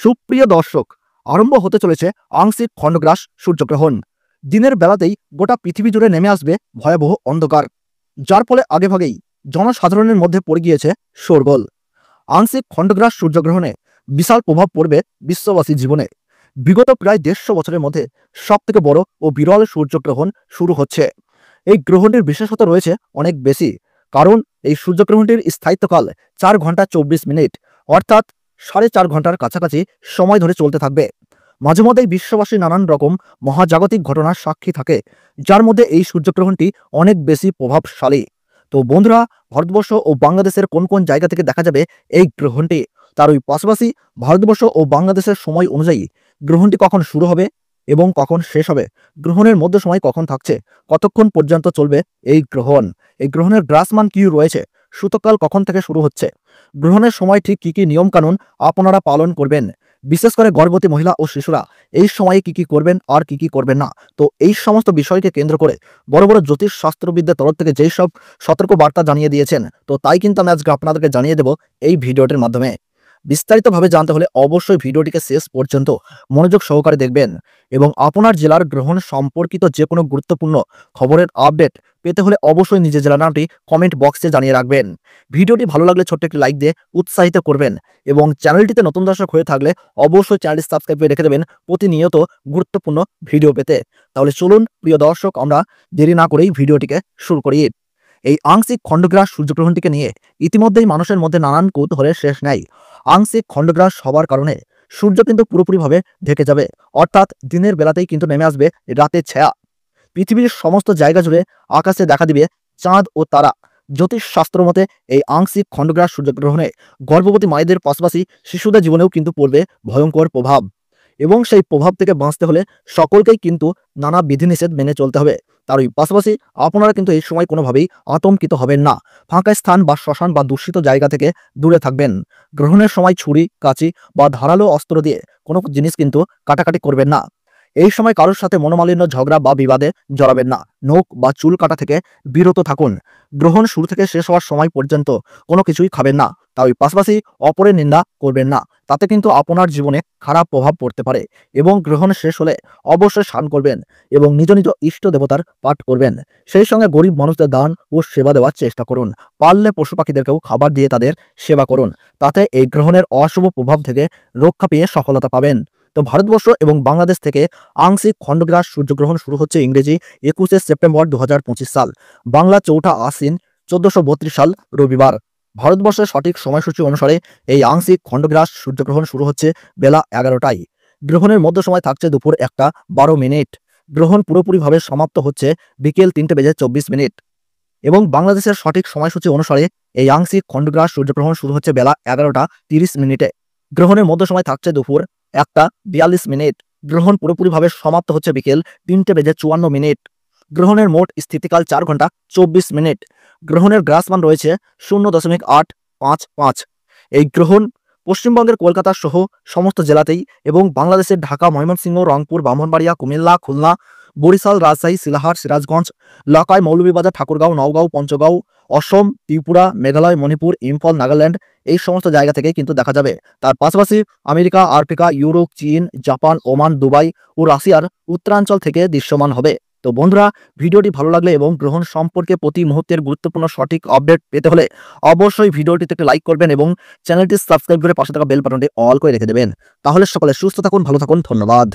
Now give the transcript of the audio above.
সুপ্রিয় দর্শক, আরম্ভ হতে চলেছে আংশিক খণ্ডগ্রাস সূর্যগ্রহণ। দিনের বেলাতেই গোটা পৃথিবী জুড়ে নেমে আসবে ভয়াবহ অন্ধকার, যার ফলে আগেভাগেই জনসাধারণের মধ্যে পড়ে গিয়েছে শোরগোল। আংশিক খণ্ডগ্রাস সূর্যগ্রহণে বিশাল প্রভাব পড়বে বিশ্ববাসীর জীবনে। বিগত প্রায় 150 বছরের মধ্যে সবথেকে বড় ও বিরল সূর্যগ্রহণ শুরু হচ্ছে। এই গ্রহণটির বিশেষত্ব রয়েছে অনেক বেশি, কারণ এই সূর্যগ্রহণটির স্থায়িত্বকাল 4 ঘন্টা 24 মিনিট, অর্থাৎ 4.5 ঘন্টার কাছাকাছি সময় ধরে চলতে থাকবে। মাঝে মধ্যেই বিশ্ববাসী নানান রকম মহাজাগতিক ঘটনার সাক্ষী থাকে, যার মধ্যে এই সূর্যগ্রহণটি অনেক বেশি প্রভাবশালী। তো বন্ধুরা, ভারতবর্ষ ও বাংলাদেশের কোন কোন জায়গা থেকে দেখা যাবে এই গ্রহণটি, তার ওই পাশাপাশি ভারতবর্ষ ও বাংলাদেশের সময় অনুযায়ী গ্রহণটি কখন শুরু হবে এবং কখন শেষ হবে, গ্রহণের মধ্য সময় কখন থাকছে, কতক্ষণ পর্যন্ত চলবে এই গ্রহণ, এই গ্রহণের গ্রাসমান কি রয়েছে, সূতককাল কখন থেকে শুরু হচ্ছে, গ্রহণের সময় ঠিক কি কি নিয়মকানুন আপনারা পালন করবেন, বিশেষ করে গর্ভবতী মহিলা ও শিশুরা এই সময়ে কি কি করবেন আর কি কি করবেন না। তো এই সমস্ত বিষয়কে কেন্দ্র করে বড় বড় জ্যোতিষ শাস্ত্রবিদদের তরফ থেকে যেই সব সতর্ক বার্তা জানিয়ে দিয়েছেন, তো তাই কিন্তু আমি আজকে আপনাদেরকে জানিয়ে দেব এই ভিডিওটির মাধ্যমে। বিস্তারিতভাবে জানতে হলে অবশ্যই ভিডিওটিকে শেষ পর্যন্ত মনোযোগ সহকারে দেখবেন এবং আপনার জেলার গ্রহণ সম্পর্কিত যে কোনো গুরুত্বপূর্ণ খবরের আপডেট পেতে হলে অবশ্যই নিজের জেলার নামটি কমেন্ট বক্সে জানিয়ে রাখবেন। ভিডিওটি ভালো লাগলে ছোট্ট একটি লাইক দিয়ে উৎসাহিত করবেন এবং চ্যানেলটিতে নতুন দর্শক হয়ে থাকলে অবশ্যই চ্যানেলটি সাবস্ক্রাইব করে রেখে দেবেন প্রতিনিয়ত গুরুত্বপূর্ণ ভিডিও পেতে। তাহলে চলুন প্রিয় দর্শক, আমরা দেরি না করেই ভিডিওটিকে শুরু করি। এই আংশিক খণ্ডগ্রাস সূর্যগ্রহণটিকে নিয়ে ইতিমধ্যেই মানুষের মধ্যে নানান কৌতূহলের শেষ নেই। আংশিক খণ্ডগ্রাস হওয়ার কারণে সূর্য কিন্তু পুরোপুরিভাবে ঢেকে যাবে, অর্থাৎ দিনের বেলাতেই কিন্তু নেমে আসবে রাতের ছায়া। পৃথিবীর সমস্ত জায়গা জুড়ে আকাশে দেখা দিবে চাঁদ ও তারা। জ্যোতিষ শাস্ত্র মতে এই আংশিক খণ্ডগ্রাস সূর্যগ্রহণে গর্ভবতী মায়েদের পাশাপাশি শিশুদের জীবনেও কিন্তু পড়বে ভয়ঙ্কর প্রভাব, এবং সেই প্রভাব থেকে বাঁচতে হলে সকলকেই কিন্তু নানা বিধিনিষেধ মেনে চলতে হবে। তারই পাশাপাশি আপনারা কিন্তু এই সময় কোনোভাবেই আতঙ্কিত হবেন না। ফাঁকা স্থান বা শ্মশান বা দূষিত জায়গা থেকে দূরে থাকবেন। গ্রহণের সময় ছুরি, কাঁচি বা ধারালো অস্ত্র দিয়ে কোনো জিনিস কিন্তু কাটাকাটি করবেন না। এই সময় কারোর সাথে মনোমালিন্য, ঝগড়া বা বিবাদে জড়াবেন না। নখ বা চুল কাটা থেকে বিরত থাকুন। গ্রহণ শুরু থেকে শেষ হওয়ার সময় পর্যন্ত কোনো কিছুই খাবেন না। তাই পাশাপাশি অপরের নিন্দা করবেন না, তাতে কিন্তু আপনার জীবনে খারাপ প্রভাব পড়তে পারে। এবং গ্রহণ শেষ হলে অবশ্যই স্নান করবেন এবং নিজ নিজ ইষ্ট দেবতার পাঠ করবেন। সেই সঙ্গে গরিব মানুষদের দান ও সেবা দেওয়ার চেষ্টা করুন। পারলে পশু পাখিদেরকেও খাবার দিয়ে তাদের সেবা করুন, তাতে এই গ্রহণের অশুভ প্রভাব থেকে রক্ষা পেয়ে সফলতা পাবেন। তো ভারতবর্ষ এবং বাংলাদেশ থেকে আংশিক খণ্ডগ্রাস সূর্যগ্রহণ শুরু হচ্ছে ইংরেজি 21শে সেপ্টেম্বর 2025 সাল, বাংলা 4ঠা আশ্বিন 1432 সাল রবিবার। ভারতবর্ষের সঠিক সময়সূচি অনুসারে এই আংশিক খণ্ডগ্রাস সূর্যগ্রহণ শুরু হচ্ছে বেলা 11টায়। গ্রহণের মধ্য সময় থাকছে দুপুর 1:12। গ্রহণ পুরোপুরিভাবে সমাপ্ত হচ্ছে বিকেল 3:24 এবং বাংলাদেশের সঠিক সময়সূচি অনুসারে এই আংশিক খণ্ডগ্রাস সূর্যগ্রহণ শুরু হচ্ছে বেলা 11:30। গ্রহণের মধ্য সময় থাকছে দুপুর 1:42। গ্রহণ পুরোপুরিভাবে সমাপ্ত হচ্ছে বিকেল 3:54। গ্রহণের মোট স্থিতিকাল 4 ঘন্টা 24 মিনিট। গ্রহণের গ্রাসমান রয়েছে 0.855। এই গ্রহণ পশ্চিমবঙ্গের কলকাতা সহ সমস্ত জেলাতেই এবং বাংলাদেশের ঢাকা, ময়মনসিংহ, রংপুর, ব্রাহ্মণবাড়িয়া, কুমিল্লা, খুলনা, বরিশাল, রাজশাহী, সিলাহাট, সিরাজগঞ্জ, লাকাই, মৌলভীবাজার, ঠাকুরগাঁও, নওগাঁও, পঞ্চগাঁও, অসম, ত্রিপুরা, মেঘালয়, মণিপুর, ইম্ফল, নাগাল্যান্ড এই সমস্ত জায়গা থেকে কিন্তু দেখা যাবে। তার পাশাপাশি আমেরিকা, আফ্রিকা, ইউরোপ, চীন, জাপান, ওমান, দুবাই ও রাশিয়ার উত্তরাঞ্চল থেকে দৃশ্যমান হবে। তো বন্ধুরা, ভিডিওটি ভালো লাগলে এবং গ্রহণ সম্পর্কে প্রতি মুহূর্তের গুরুত্বপূর্ণ সঠিক আপডেট পেতে হলে অবশ্যই ভিডিওটিতে একটি লাইক করবেন এবং চ্যানেলটি সাবস্ক্রাইব করে পাশে থাকা বেল বাটনটি অল করে রেখে দেবেন। তাহলে সকলে সুস্থ থাকুন, ভালো থাকুন, ধন্যবাদ।